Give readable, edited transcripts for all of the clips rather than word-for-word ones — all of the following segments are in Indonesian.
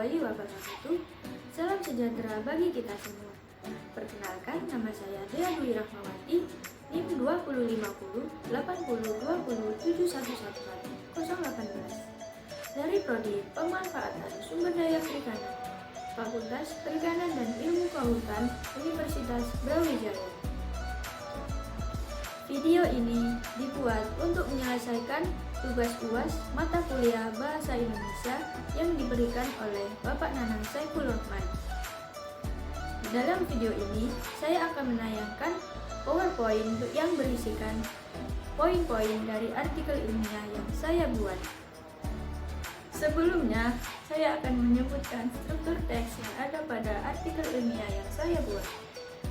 warahmatullahi wabarakatuh. Salam sejahtera bagi kita semua. Perkenalkan, nama saya Dea Dwi Rahmawati, NIM 2050 dari Prodi Pemanfaatan Sumber Daya Perikanan, Fakultas Perikanan dan Ilmu Kelautan, Universitas Brawijaya. Video ini dibuat untuk menyelesaikan tugas UAS mata kuliah Bahasa Indonesia yang diberikan oleh Bapak Nanang Saiful Rahman. Dalam video ini, saya akan menayangkan PowerPoint yang berisikan poin-poin dari artikel ilmiah yang saya buat. Sebelumnya, saya akan menyebutkan struktur teks yang ada pada artikel ilmiah yang saya buat.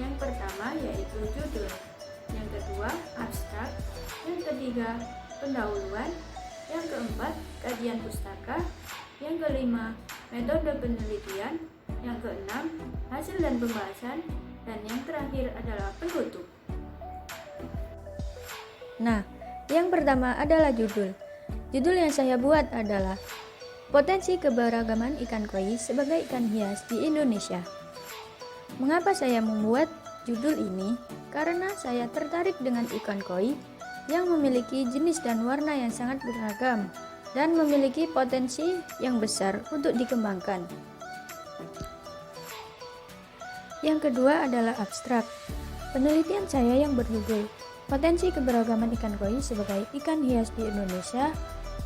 Yang pertama yaitu judul, yang kedua abstrak, yang ketiga pendahuluan, yang keempat kajian pustaka, yang kelima metode penelitian, yang keenam hasil dan pembahasan, dan yang terakhir adalah penutup. Nah, yang pertama adalah judul. Judul yang saya buat adalah Potensi Keberagaman Ikan Koi sebagai Ikan Hias di Indonesia. Mengapa saya membuat judul ini? Karena saya tertarik dengan ikan koi yang memiliki jenis dan warna yang sangat beragam dan memiliki potensi yang besar untuk dikembangkan. Yang kedua adalah abstrak. Penelitian saya yang berjudul Potensi Keberagaman Ikan Koi sebagai Ikan Hias di Indonesia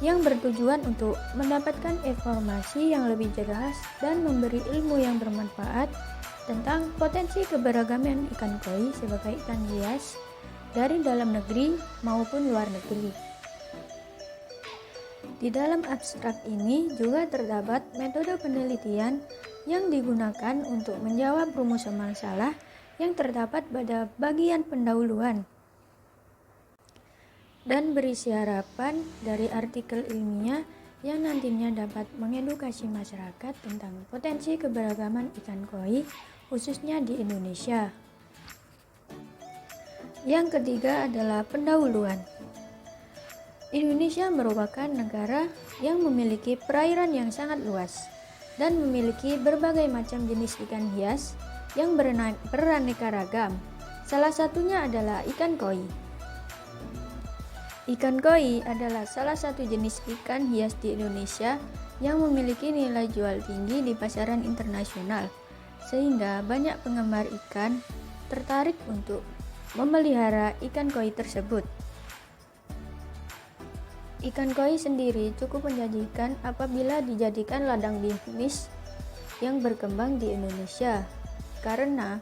yang bertujuan untuk mendapatkan informasi yang lebih jelas dan memberi ilmu yang bermanfaat tentang potensi keberagaman ikan koi sebagai ikan hias dari dalam negeri maupun luar negeri. Di dalam abstrak ini juga terdapat metode penelitian yang digunakan untuk menjawab rumusan masalah yang terdapat pada bagian pendahuluan dan berisi harapan dari artikel ilmiah yang nantinya dapat mengedukasi masyarakat tentang potensi keberagaman ikan koi khususnya di Indonesia. Yang ketiga adalah pendahuluan. Indonesia merupakan negara yang memiliki perairan yang sangat luas dan memiliki berbagai macam jenis ikan hias yang beraneka ragam. Salah satunya adalah ikan koi. Ikan koi adalah salah satu jenis ikan hias di Indonesia yang memiliki nilai jual tinggi di pasaran internasional, sehingga banyak penggemar ikan tertarik untuk memelihara ikan koi tersebut. Ikan koi sendiri cukup menjanjikan apabila dijadikan ladang bisnis yang berkembang di Indonesia, karena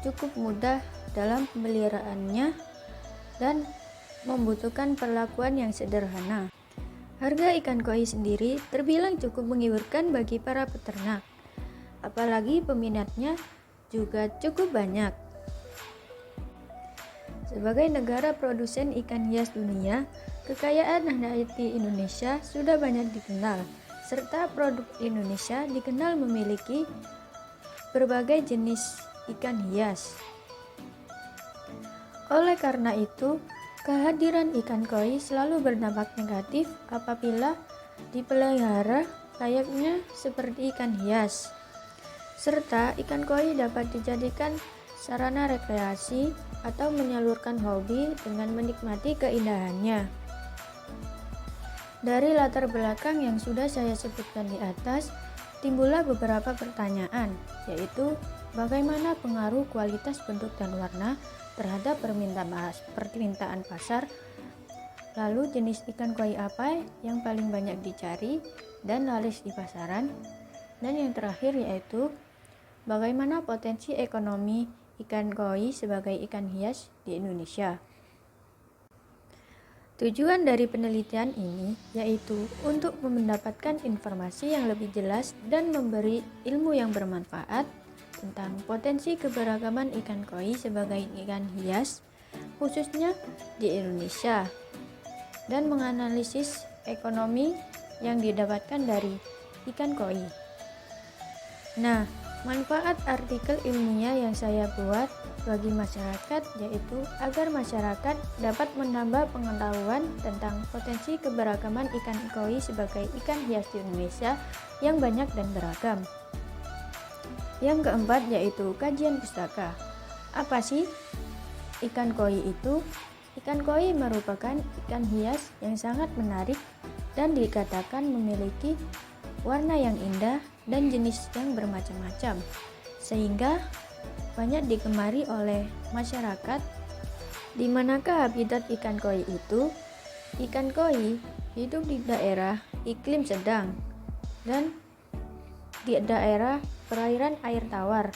cukup mudah dalam pemeliharaannya dan membutuhkan perlakuan yang sederhana. Harga ikan koi sendiri terbilang cukup menggiurkan bagi para peternak, apalagi peminatnya juga cukup banyak. Sebagai negara produsen ikan hias dunia, kekayaan hayati Indonesia sudah banyak dikenal, serta produk Indonesia dikenal memiliki berbagai jenis ikan hias. Oleh karena itu, kehadiran ikan koi selalu berdampak negatif apabila dipelihara layaknya seperti ikan hias. Serta ikan koi dapat dijadikan sarana rekreasi atau menyalurkan hobi dengan menikmati keindahannya. Dari latar belakang yang sudah saya sebutkan di atas, timbullah beberapa pertanyaan, yaitu bagaimana pengaruh kualitas bentuk dan warna terhadap permintaan pasar, lalu jenis ikan koi apa yang paling banyak dicari dan laris di pasaran, dan yang terakhir yaitu bagaimana potensi ekonomi ikan koi sebagai ikan hias di Indonesia. Tujuan dari penelitian ini yaitu untuk mendapatkan informasi yang lebih jelas dan memberi ilmu yang bermanfaat tentang potensi keberagaman ikan koi sebagai ikan hias khususnya di Indonesia dan menganalisis ekonomi yang didapatkan dari ikan koi. Nah, manfaat artikel ilmiah yang saya buat bagi masyarakat, yaitu agar masyarakat dapat menambah pengetahuan tentang potensi keberagaman ikan koi sebagai ikan hias di Indonesia yang banyak dan beragam. Yang keempat yaitu kajian pustaka. Apa sih ikan koi itu? Ikan koi merupakan ikan hias yang sangat menarik dan dikatakan memiliki warna yang indah dan jenis yang bermacam-macam, sehingga banyak digemari oleh masyarakat. Di manakah habitat ikan koi itu? Ikan koi hidup di daerah iklim sedang dan di daerah perairan air tawar.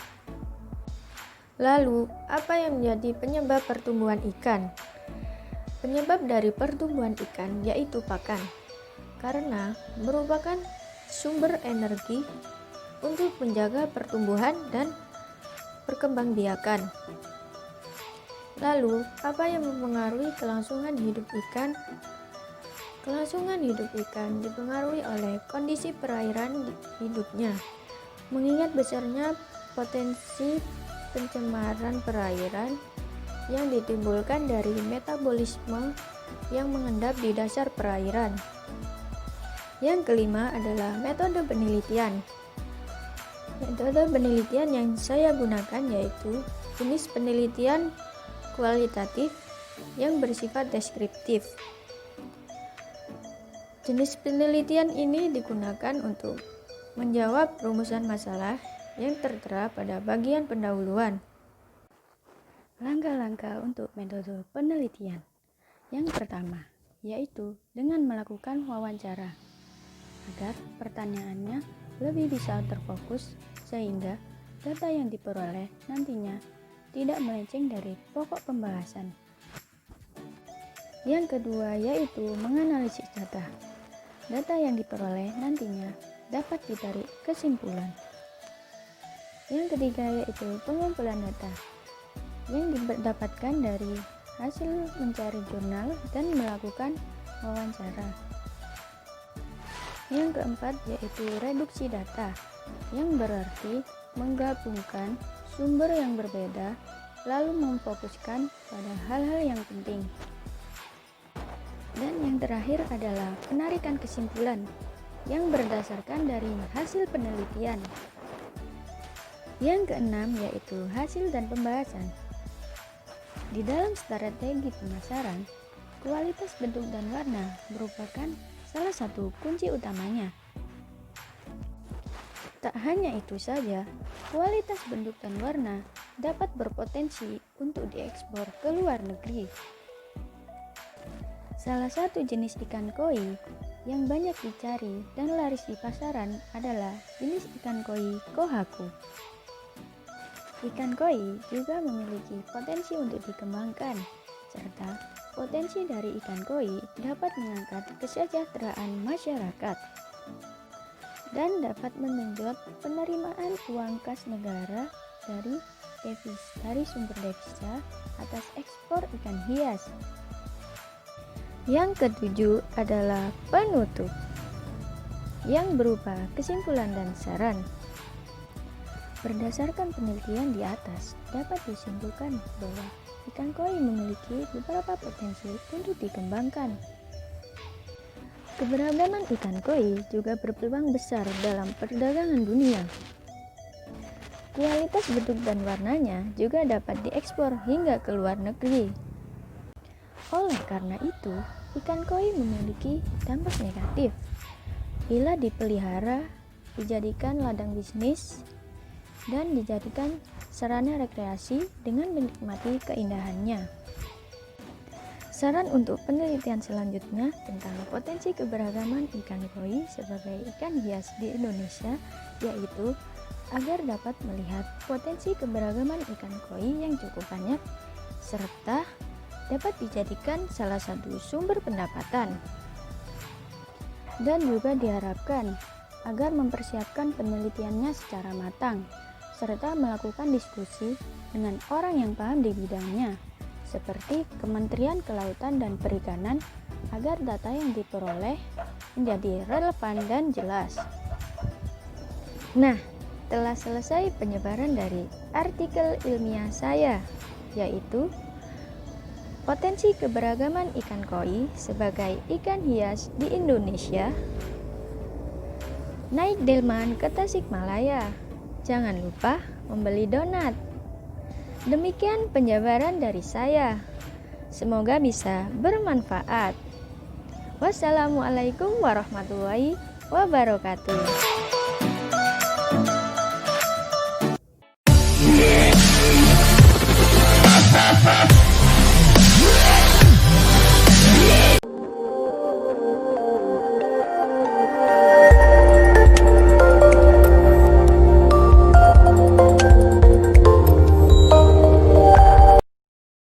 Lalu, apa yang menjadi penyebab pertumbuhan ikan? Penyebab dari pertumbuhan ikan yaitu pakan, karena merupakan sumber energi untuk menjaga pertumbuhan dan perkembangbiakan. Lalu, apa yang mempengaruhi kelangsungan hidup ikan? Kelangsungan hidup ikan dipengaruhi oleh kondisi perairan hidupnya, mengingat besarnya potensi pencemaran perairan yang ditimbulkan dari metabolisme yang mengendap di dasar perairan. Yang kelima adalah metode penelitian. Metode penelitian yang saya gunakan yaitu jenis penelitian kualitatif yang bersifat deskriptif. Jenis penelitian ini digunakan untuk menjawab rumusan masalah yang tertera pada bagian pendahuluan. Langkah-langkah untuk metode penelitian. Yang pertama, yaitu dengan melakukan wawancara, agar pertanyaannya lebih bisa terfokus sehingga data yang diperoleh nantinya tidak melenceng dari pokok pembahasan. Yang kedua, yaitu menganalisis data. Data yang diperoleh nantinya dapat ditarik kesimpulan. Yang ketiga yaitu pengumpulan data yang didapatkan dari hasil mencari jurnal dan melakukan wawancara. Yang keempat yaitu reduksi data, yang berarti menggabungkan sumber yang berbeda lalu memfokuskan pada hal-hal yang penting. Dan yang terakhir adalah penarikan kesimpulan yang berdasarkan dari hasil penelitian. Yang keenam yaitu hasil dan pembahasan. Di dalam strategi pemasaran, kualitas bentuk dan warna merupakan salah satu kunci utamanya. Tak hanya itu saja, kualitas bentuk dan warna dapat berpotensi untuk diekspor ke luar negeri. Salah satu jenis ikan koi yang banyak dicari dan laris di pasaran adalah jenis ikan koi kohaku. Ikan koi juga memiliki potensi untuk dikembangkan, serta potensi dari ikan koi dapat mengangkat kesejahteraan masyarakat dan dapat mengenjot penerimaan uang kas negara dari sumber devisa atas ekspor ikan hias. Yang ketujuh adalah penutup, yang berupa kesimpulan dan saran. Berdasarkan penelitian di atas, dapat disimpulkan bahwa ikan koi memiliki beberapa potensi untuk dikembangkan. Keberagaman ikan koi juga berpeluang besar dalam perdagangan dunia. Kualitas bentuk dan warnanya juga dapat diekspor hingga ke luar negeri. Oleh karena itu, ikan koi memiliki dampak negatif bila dipelihara, dijadikan ladang bisnis, dan dijadikan sarana rekreasi dengan menikmati keindahannya. Saran untuk penelitian selanjutnya tentang potensi keberagaman ikan koi sebagai ikan hias di Indonesia yaitu agar dapat melihat potensi keberagaman ikan koi yang cukup banyak serta dapat dijadikan salah satu sumber pendapatan. Dan juga diharapkan agar mempersiapkan penelitiannya secara matang serta melakukan diskusi dengan orang yang paham di bidangnya seperti Kementerian Kelautan dan Perikanan agar data yang diperoleh menjadi relevan dan jelas. Nah, telah selesai penyebaran dari artikel ilmiah saya, yaitu potensi keberagaman ikan koi sebagai ikan hias di Indonesia. Naik delman ke Tasikmalaya, jangan lupa membeli donat. Demikian penjabaran dari saya. Semoga bisa bermanfaat. Wassalamualaikum warahmatullahi wabarakatuh.